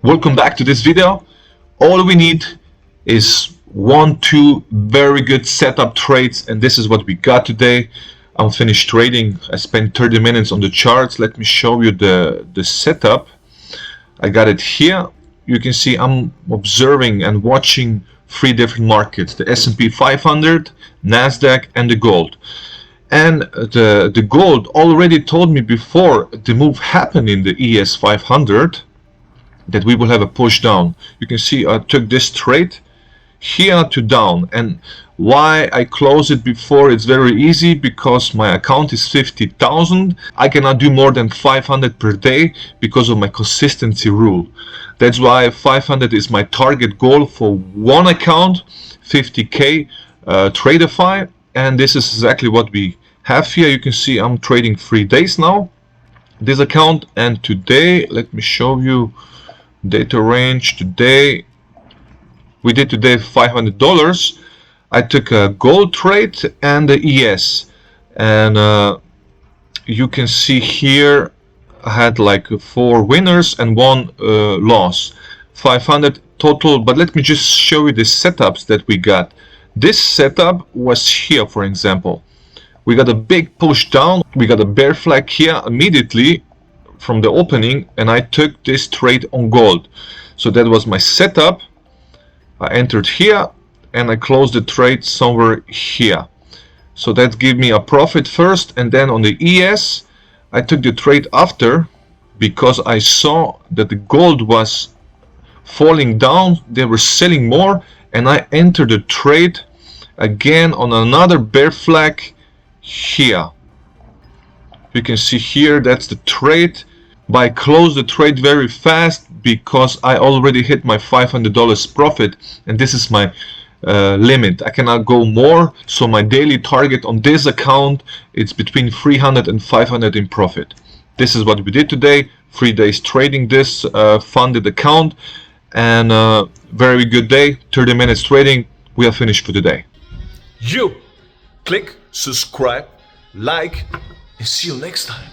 Welcome back to this video. All we need is 1-2 very good setup trades, and this is what we got today. I'm finished trading. I spent 30 minutes on the charts. Let me show you the setup. I got it here. You can see I'm observing and watching three different markets: the S&P 500, Nasdaq, and the gold. And the gold already told me before the move happened in the ES 500 that we will have a push down. You can see I took this trade here to down, and why I closed it before, it's very easy, because my account is 50,000. I cannot do more than 500 per day because of my consistency rule. That's why 500 is my target goal for one account, 50k Tradeify, and this is exactly what we have here. You can see I'm trading 3 days now this account, and today let me show you data range. Today we did $500. I took a gold trade and the ES, and you can see here I had like 4 winners and 1 loss, 500 total. But let me just show you the setups that we got. This setup was here, for example. We got a big push down, we got a bear flag here immediately from the opening, and I took this trade on gold. So that was my setup. I entered here and I closed the trade somewhere here. So that gave me a profit first, and then on the ES I took the trade after, because I saw that the gold was falling down, they were selling more, and I entered the trade again on another bear flag here. You can see here that's the trade. But I closed the trade very fast because I already hit my $500 profit, and this is my limit. I cannot go more, so my daily target on this account, it's between 300 and 500 in profit. This is what we did today. 3 days trading this funded account, and very good day. 30 minutes trading. We are finished for the day. You click subscribe, like, and see you next time.